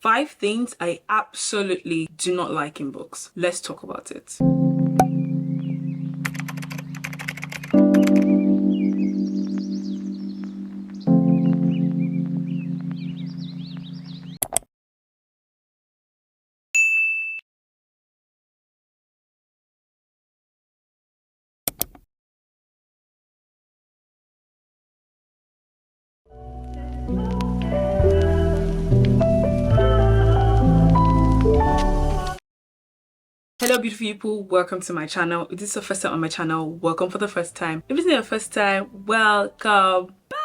5 things I absolutely do not like in books. Let's talk about it. Hello beautiful people, welcome to my channel. If this is your first time on my channel, welcome for the first time. If this is your first time, welcome back.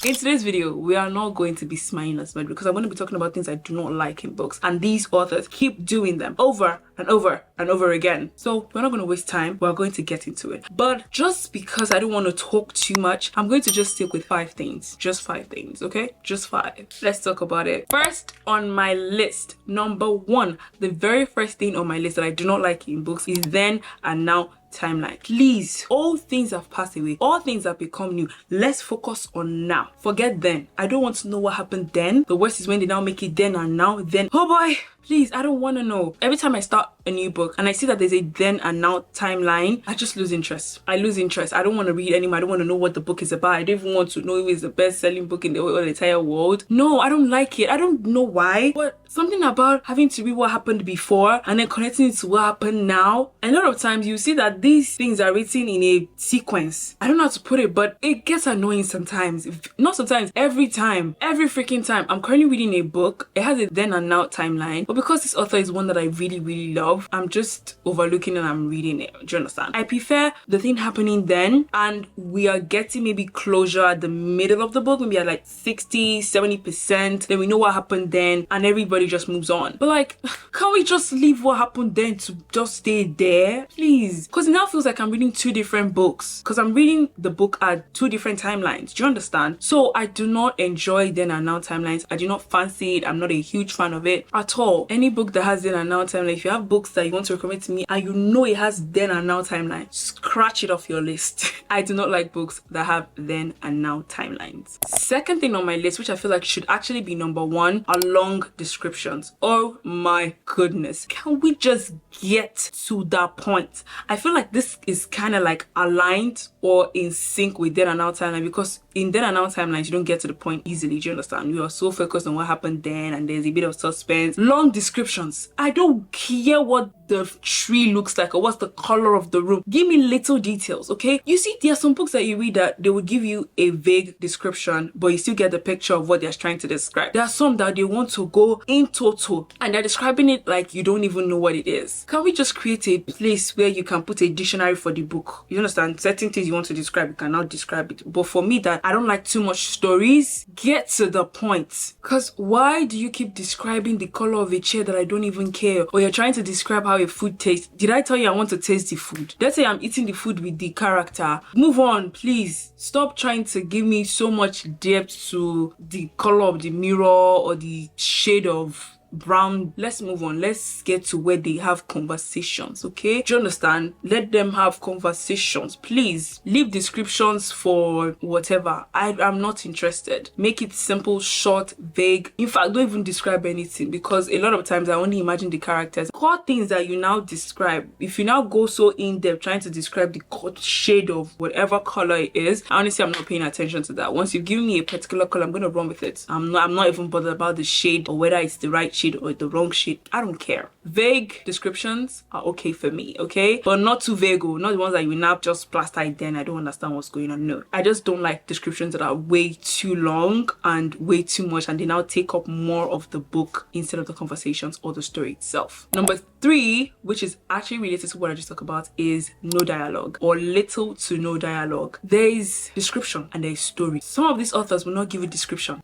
In today's video, we are not going to be smiling as much because I'm going to be talking about things I do not like in books, and these authors keep doing them over and over and over again. So we're not going to waste time, we're going to get into it. But just because I don't want to talk too much, I'm going to just stick with 5 things. Just 5 things, okay? Just 5. Let's talk about it. First on my list, number 1, the very first thing on my list that I do not like in books is then and now timeline. Please, all things have passed away, all things have become new. Let's focus on now. Forget then. I don't want to know what happened then. The worst is when they now make it then and now. Then, oh boy, please, I don't want to know. Every time I start a new book and I see that there's a then and now timeline, I just lose interest. I lose interest. I don't want to read anymore. I don't want to know what the book is about. I don't even want to know if it's the best-selling book in the entire world. No, I don't like it. I don't know why, but something about having to read what happened before and then connecting it to what happened now. A lot of times you see that these things are written in a sequence. I don't know how to put it, but it gets annoying sometimes. Not sometimes, every time. Every freaking time. I'm currently reading a book. It has a then and now timeline, but because this author is one that I really love, I'm just overlooking and I'm reading it. Do you understand? I prefer the thing happening then and we are getting maybe closure at the middle of the book, maybe at like 60-70%. Then we know what happened then and everybody just moves on. But like, can't we just leave what happened then to just stay there? Please. Because it now feels like I'm reading 2 different books. Because I'm reading the book at 2 different timelines. Do you understand? So I do not enjoy then and now timelines. I do not fancy it. I'm not a huge fan of it at all. Any book that has then and now timeline, if you have books that you want to recommend to me and you know it has then and now timeline, scratch it off your list. I do not like books that have then and now timelines. Second thing on my list, which I feel like should actually be number 1, are long descriptions. Oh my goodness. Can we just get to that point? I feel like this is kind of like aligned or in sync with then and now timeline, because in then and now timelines you don't get to the point easily. Do you understand? You are so focused on what happened then and there's a bit of suspense. Long descriptions. I don't care what the tree looks like or what's the color of the room. Give me little details, okay? You see, there are some books that you read that they will give you a vague description, but you still get the picture of what they're trying to describe. There are some that they want to go in total and they're describing it like you don't even know what it is. Can we just create a place where you can put a dictionary for the book? You understand? Certain things you want to describe, you cannot describe it. But for me, that I don't like too much stories, get to the point. Because why do you keep describing the color of a chair that I don't even care? Or you're trying to describe how a food tastes. Did I tell you I want to taste the food? Let's say I'm eating the food with the character. Move on, please. Stop trying to give me so much depth to the color of the mirror or the shade of brown. Let's move on. Let's get to where they have conversations, okay? Do you understand? Let them have conversations. Please leave descriptions for whatever. I'm not interested. Make it simple, short, vague. In fact, don't even describe anything, because a lot of times I only imagine the characters. Core things that you now describe, if you now go so in depth trying to describe the shade of whatever color it is, honestly I'm not paying attention to that. Once you've given me a particular color, I'm gonna run with it. I'm not even bothered about the shade or whether it's the right shade or the wrong shade. I don't care. Vague descriptions are okay for me, okay? But not too vague, not the ones that you now just plaster it then I don't understand what's going on. No, I just don't like descriptions that are way too long and way too much and they now take up more of the book instead of the conversations or the story itself. Number 3, which is actually related to what I just talked about, is no dialogue or little to no dialogue. There is description and there is story. Some of these authors will not give you description.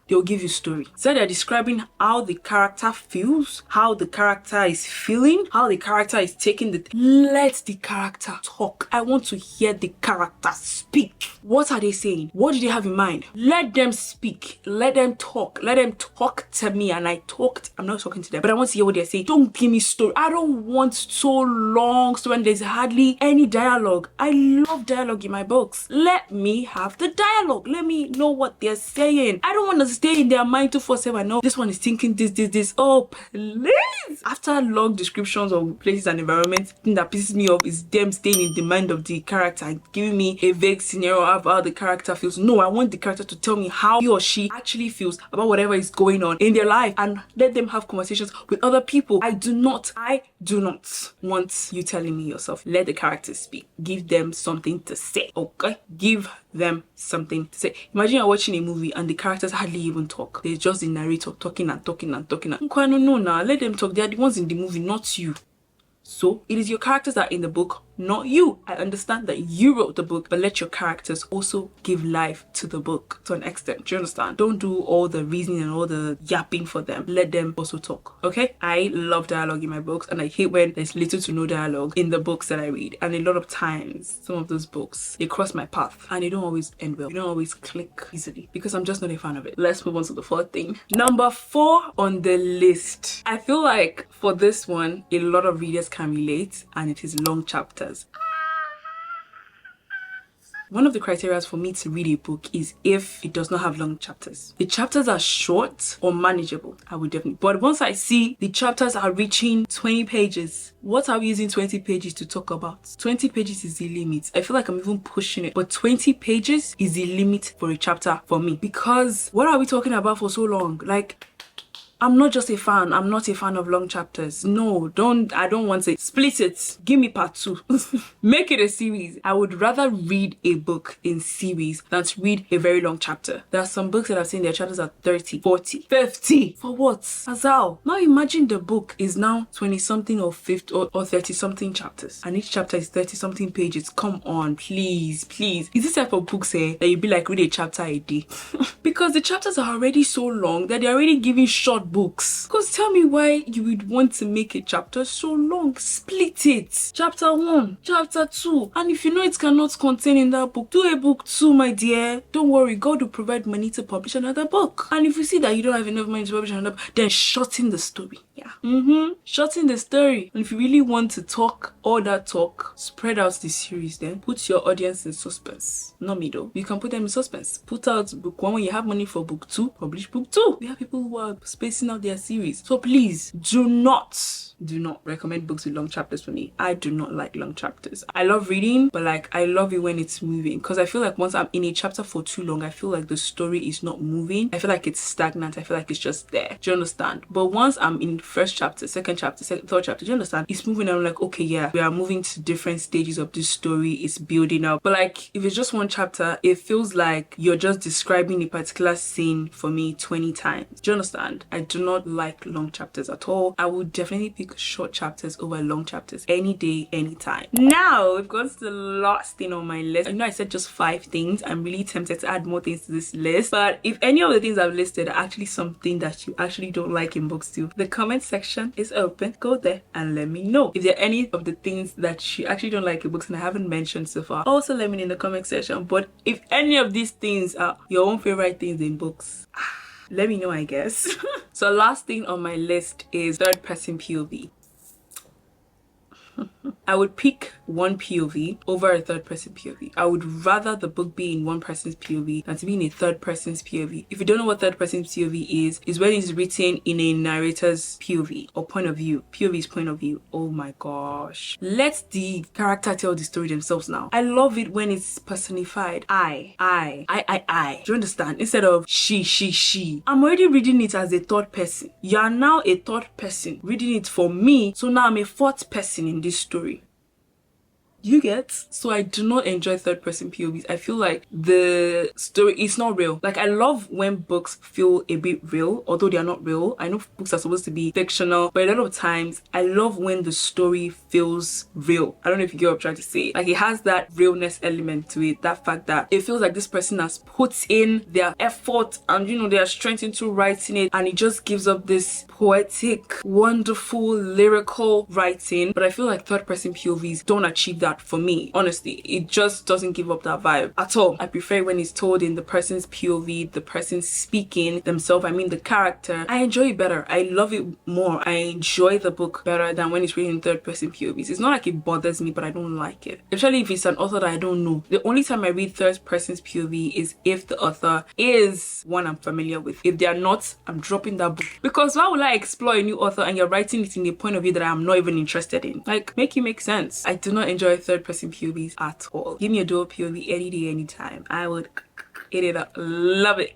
They'll give you story. So they're describing how the character feels, how the character is feeling, how the character is taking the... Let the character talk. I want to hear the character speak. What are they saying? What do they have in mind? Let them speak. Let them talk. Let them talk to me. And I talked. I'm not talking to them, but I want to hear what they're saying. Don't give me story. I don't want so long story and there's hardly any dialogue. I love dialogue in my books. Let me have the dialogue. Let me know what they're saying. I don't want to stay in their mind 247. No, this one is thinking this. Oh, please. After long descriptions of places and environments, the thing that pisses me off is them staying in the mind of the character and giving me a vague scenario of how the character feels. No, I want the character to tell me how he or she actually feels about whatever is going on in their life, and let them have conversations with other people. I do not want you telling me yourself. Let the characters speak. Give them something to say. Okay? Give them something to say. Imagine you're watching a movie and the characters hardly even talk. There's just the narrator talking. No, let them talk. They're the ones in the movie, not you. So it is your characters that are in the book, not you. I understand that you wrote the book, but let your characters also give life to the book to an extent. Do you understand? Don't do all the reasoning and all the yapping for them. Let them also talk. Okay? I love dialogue in my books, and I hate when there's little to no dialogue in the books that I read. And a lot of times, some of those books, they cross my path and they don't always end well. They don't always click easily because I'm just not a fan of it. Let's move on to the fourth thing. Number 4 on the list. I feel like for this one, a lot of readers can relate, and it is long chapters. One of the criteria for me to read a book is if it does not have long chapters. The chapters are short or manageable, I would definitely. But once I see the chapters are reaching 20 pages, what are we using 20 pages to talk about? 20 pages is the limit. I feel like I'm even pushing it. But 20 pages is the limit for a chapter for me. Because what are we talking about for so long? Like, I'm not just a fan. I'm not a fan of long chapters. No, I don't want it. Split it. Give me part 2. Make it a series. I would rather read a book in series than to read a very long chapter. There are some books that I've seen their chapters are 30, 40, 50. For what? Azal. Now imagine the book is now 20 something or 50 or 30 something chapters. And each chapter is 30 something pages. Come on, please. Is this type of books that you'd be like, read a chapter a day? Because the chapters are already so long that they're already giving short books. Because tell me why you would want to make a chapter so long. Split it. Chapter 1, chapter 2. And if you know it cannot contain in that book, do a book 2, my dear. Don't worry, God will provide money to publish another book. And if you see that you don't have enough money to publish another book, then shorten the story. Yeah. Shorten the story. And if you really want to talk all that talk, spread out the series then. Put your audience in suspense. Not me though. You can put them in suspense. Put out book 1 when you have money for book 2. Publish book 2. We have people who are spacing out their series. So please do not recommend books with long chapters for me. I do not like long chapters. I love reading, but like I love it when it's moving, because I feel like once I'm in a chapter for too long, I feel like the story is not moving. I feel like it's stagnant. I feel like it's just there. Do you understand? But once I'm in first chapter, second chapter, third chapter, do you understand? It's moving. I'm like, okay, yeah, we are moving to different stages of this story. It's building up. But like if it's just one chapter, it feels like you're just describing a particular scene for me 20 times. Do you understand? I do not like long chapters at all. I would definitely pick short chapters over long chapters any day, anytime. Now we've got to the last thing on my list. I know I said just 5 things. I'm really tempted to add more things to this list, but if any of the things I've listed are actually something that you actually don't like in books too, the comment section is open. Go there and let me know. If there are any of the things that you actually don't like in books and I haven't mentioned so far, also let me know in the comment section. But if any of these things are your own favorite things in books, let me know, I guess. So last thing on my list is third person POV. I would pick one POV over a third person POV. I would rather the book be in one person's POV than to be in a third person's POV. If you don't know what third person's POV is when it's written in a narrator's POV or point of view. POV is point of view. Oh my gosh. Let the character tell the story themselves now. I love it when it's personified. I. Do you understand? Instead of she. I'm already reading it as a third person. You are now a third person reading it for me. So now I'm a fourth person in this story. You get? So I do not enjoy third person POVs. I feel like the story is not real. Like I love when books feel a bit real, although they are not real. I know books are supposed to be fictional, but a lot of times I love when the story feels real. I don't know if you get what I'm trying to say. Like it has that realness element to it. That fact that it feels like this person has put in their effort and their strength into writing it, and it just gives up this poetic, wonderful, lyrical writing. But I feel like third person POVs don't achieve that that for me. Honestly, it just doesn't give up that vibe at all. I prefer when it's told in the person's POV, the person speaking themselves, I mean the character. I enjoy it better. I love it more. I enjoy the book better than when it's written in third person POVs. It's not like it bothers me, but I don't like it, especially if it's an author that I don't know. The only time I read third person's POV is if the author is one I'm familiar with. If they are not, I'm dropping that book, because why would I explore a new author and you're writing it in a point of view that I'm not even interested in? Like, make it make sense. I do not enjoy third person POVs at all. Give me a dual POV any day, anytime. I would eat it up. Love it.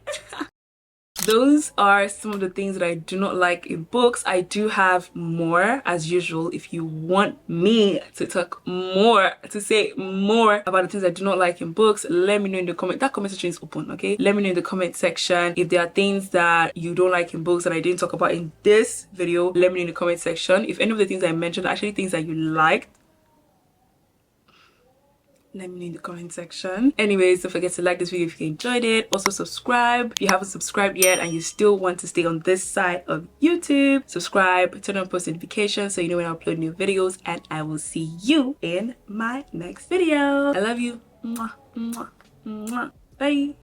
Those are some of the things that I do not like in books. I do have more as usual. If you want me to talk more, to say more about the things I do not like in books, let me know in the comment. That comment section is open, okay? Let me know in the comment section if there are things that you don't like in books that I didn't talk about in this video. Let me know in the comment section. If any of the things I mentioned are actually things that you liked, let me know in the comment section. Anyways, don't forget to like this video if you enjoyed it. Also subscribe if you haven't subscribed yet and you still want to stay on this side of YouTube. Subscribe, turn on post notifications so you know when I upload new videos, and I will see you in my next video. I love you. Mwah, mwah, mwah. Bye.